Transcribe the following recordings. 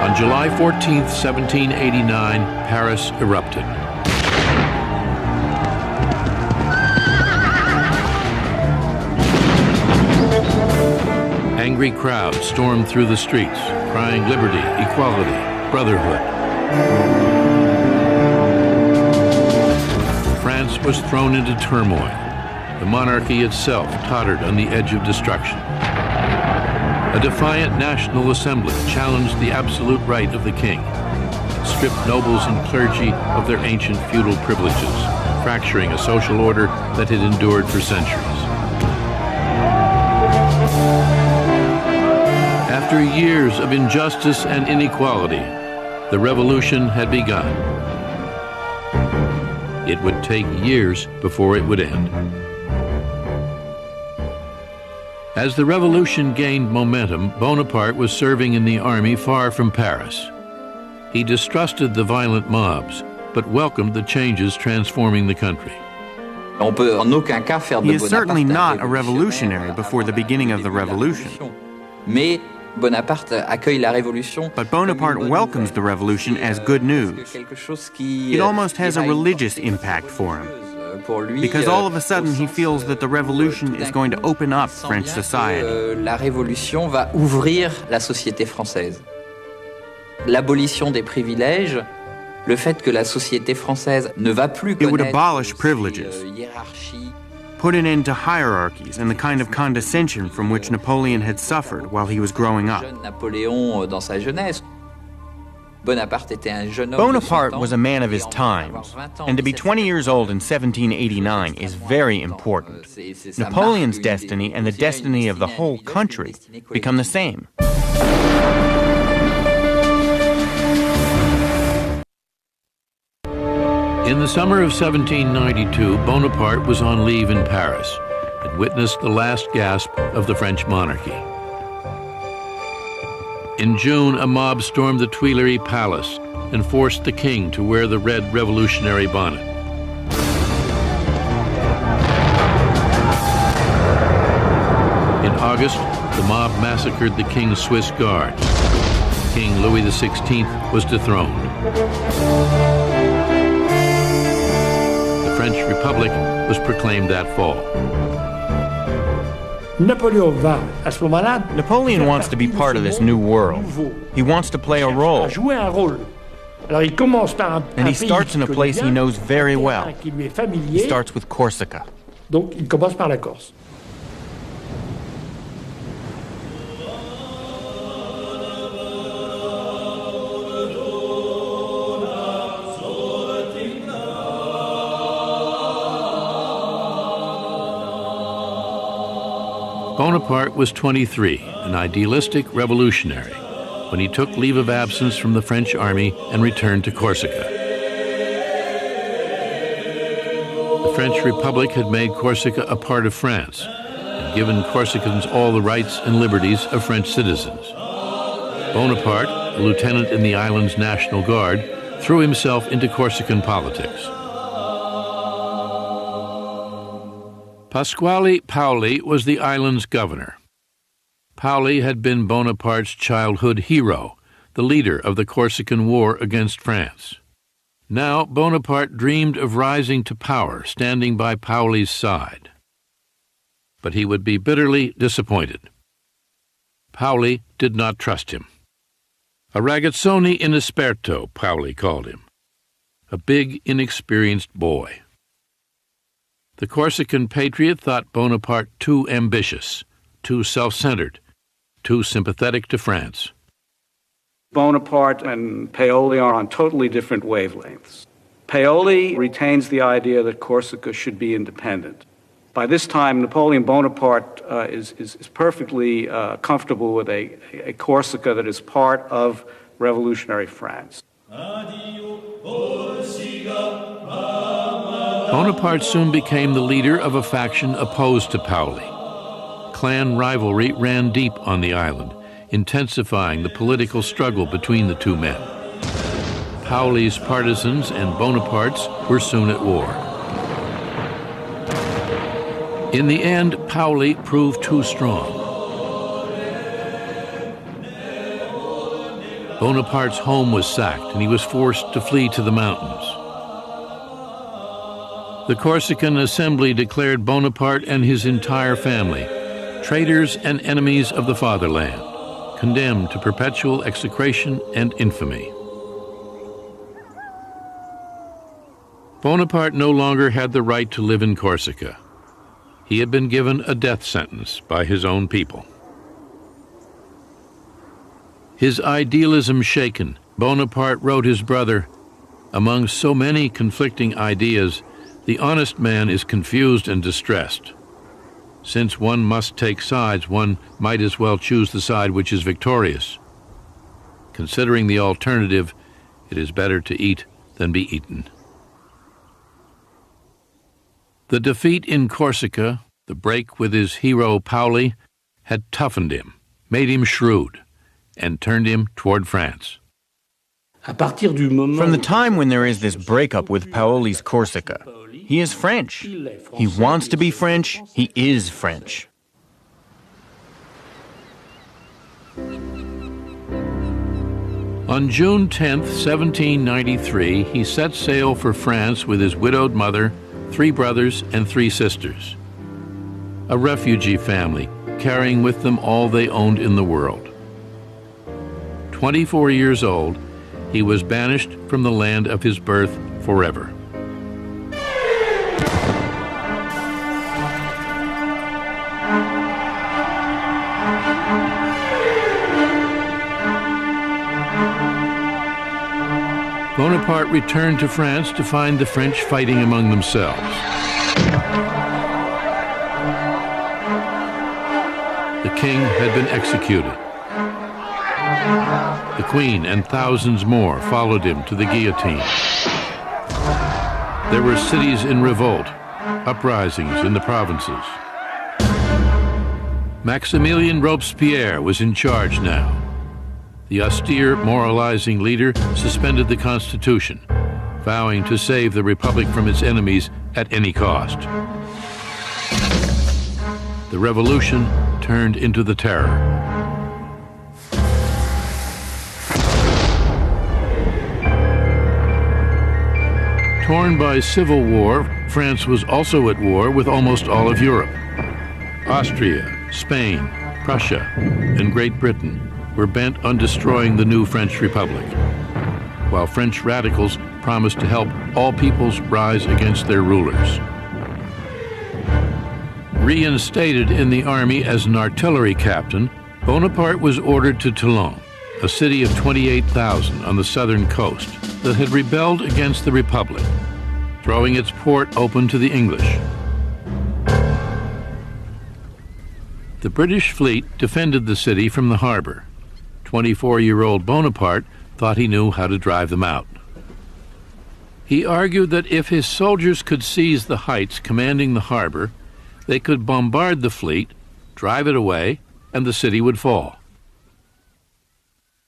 On July 14th, 1789, Paris erupted. Angry crowds stormed through the streets, crying liberty, equality, brotherhood. France was thrown into turmoil. The monarchy itself tottered on the edge of destruction. A defiant National Assembly challenged the absolute right of the king, stripped nobles and clergy of their ancient feudal privileges, fracturing a social order that had endured for centuries. After years of injustice and inequality, the revolution had begun. It would take years before it would end. As the revolution gained momentum, Bonaparte was serving in the army far from Paris. He distrusted the violent mobs, but welcomed the changes transforming the country. He is certainly not a revolutionary before the beginning of the revolution. But Bonaparte welcomes the revolution as good news. It almost has a religious impact for him, because all of a sudden he feels that the revolution is going to open up French society. La révolution va ouvrir la société française. L'abolition des privilèges, le fait que la société française ne va plus It would connaître abolish privileges, hiérarchie, put an end to hierarchies and the kind of condescension from which Napoleon had suffered while he was growing up. jeune Napoléon dans sa jeunesse. Bonaparte était un jeune homme Bonaparte de 20 was a man of his times, and to be 20 years old in 1789 is very important. Napoleon's destiny and the destiny of the whole country become the same. In the summer of 1792, Bonaparte was on leave in Paris and witnessed the last gasp of the French monarchy. In June, a mob stormed the Tuileries Palace and forced the king to wear the red revolutionary bonnet. In August, the mob massacred the king's Swiss guards. King Louis XVI was dethroned. The French Republic was proclaimed that fall. Napoleon wants to be part of this new world. He wants to play a role. And he starts in a place he knows very well. He starts with Corsica. Bonaparte was 23, an idealistic revolutionary, when he took leave of absence from the French army and returned to Corsica. The French Republic had made Corsica a part of France and given Corsicans all the rights and liberties of French citizens. Bonaparte, a lieutenant in the island's National Guard, threw himself into Corsican politics. Pasquale Paoli was the island's governor. Paoli had been Bonaparte's childhood hero, the leader of the Corsican War against France. Now Bonaparte dreamed of rising to power, standing by Paoli's side. But he would be bitterly disappointed. Paoli did not trust him. A ragazzone inesperto, Paoli called him. A big, inexperienced boy. The Corsican patriot thought Bonaparte too ambitious, too self-centered, too sympathetic to France. Bonaparte and Paoli are on totally different wavelengths. Paoli retains the idea that Corsica should be independent. By this time, Napoleon Bonaparte is perfectly comfortable with a Corsica that is part of revolutionary France. Bonaparte soon became the leader of a faction opposed to Paoli. Clan rivalry ran deep on the island, intensifying the political struggle between the two men. Paoli's partisans and Bonaparte's were soon at war. In the end, Paoli proved too strong. Bonaparte's home was sacked and he was forced to flee to the mountains. The Corsican Assembly declared Bonaparte and his entire family traitors and enemies of the fatherland, condemned to perpetual execration and infamy. Bonaparte no longer had the right to live in Corsica. He had been given a death sentence by his own people. His idealism shaken, Bonaparte wrote his brother, "Among so many conflicting ideas, the honest man is confused and distressed. Since one must take sides, one might as well choose the side which is victorious. Considering the alternative, it is better to eat than be eaten." The defeat in Corsica, the break with his hero Paoli, had toughened him, made him shrewd, and turned him toward France. From the time when there is this breakup with Paoli's Corsica, he is French. He wants to be French. He is French. On June 10th, 1793, he set sail for France with his widowed mother, 3 brothers, and 3 sisters. A refugee family, carrying with them all they owned in the world. 24 years old, he was banished from the land of his birth forever. Bonaparte returned to France to find the French fighting among themselves. The king had been executed. The queen and thousands more followed him to the guillotine. There were cities in revolt, uprisings in the provinces. Maximilien Robespierre was in charge now. The austere, moralizing leader suspended the Constitution, vowing to save the Republic from its enemies at any cost. The revolution turned into the Terror. Torn by civil war, France was also at war with almost all of Europe. Austria, Spain, Prussia, and Great Britain were bent on destroying the new French Republic, while French radicals promised to help all peoples rise against their rulers. Reinstated in the army as an artillery captain, Bonaparte was ordered to Toulon, a city of 28,000 on the southern coast that had rebelled against the Republic, throwing its port open to the English. The British fleet defended the city from the harbor. 24-year-old Bonaparte thought he knew how to drive them out. He argued that if his soldiers could seize the heights commanding the harbor, they could bombard the fleet, drive it away, and the city would fall.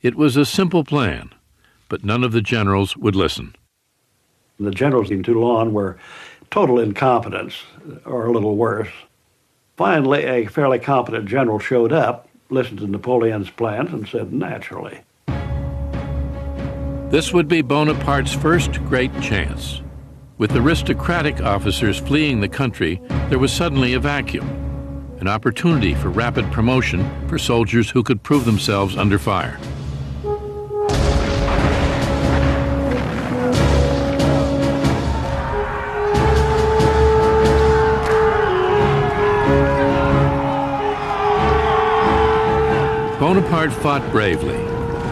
It was a simple plan, but none of the generals would listen. The generals in Toulon were total incompetence, or a little worse. Finally, a fairly competent general showed up, listened to Napoleon's plans, and said, naturally. This would be Bonaparte's first great chance. With aristocratic officers fleeing the country, there was suddenly a vacuum, an opportunity for rapid promotion for soldiers who could prove themselves under fire. Bonaparte fought bravely,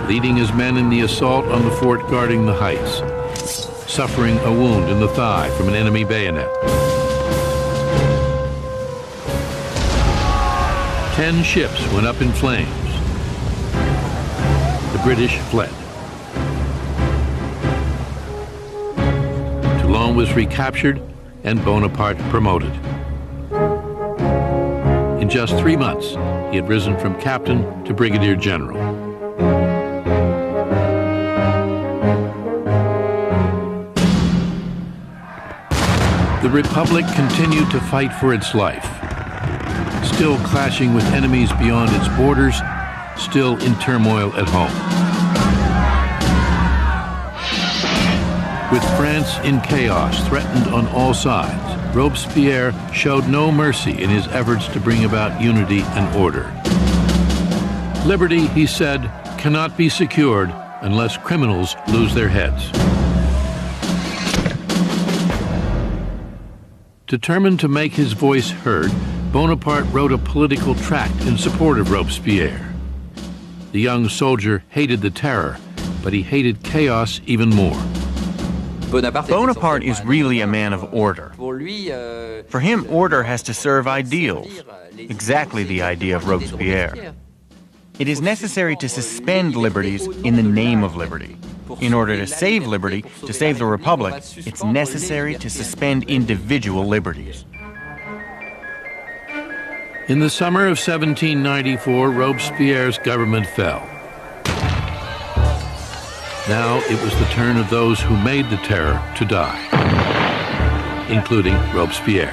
leading his men in the assault on the fort guarding the heights, suffering a wound in the thigh from an enemy bayonet. 10 ships went up in flames. The British fled. Toulon was recaptured and Bonaparte promoted. In just 3 months, he had risen from captain to brigadier general. The Republic continued to fight for its life, still clashing with enemies beyond its borders, still in turmoil at home. With France in chaos, threatened on all sides, Robespierre showed no mercy in his efforts to bring about unity and order. Liberty, he said, cannot be secured unless criminals lose their heads. Determined to make his voice heard, Bonaparte wrote a political tract in support of Robespierre. The young soldier hated the terror, but he hated chaos even more. Bonaparte is really a man of order. For him, order has to serve ideals, exactly the idea of Robespierre. It is necessary to suspend liberties in the name of liberty. In order to save liberty, to save the Republic, it's necessary to suspend individual liberties. In the summer of 1794, Robespierre's government fell. Now it was the turn of those who made the terror to die, including Robespierre.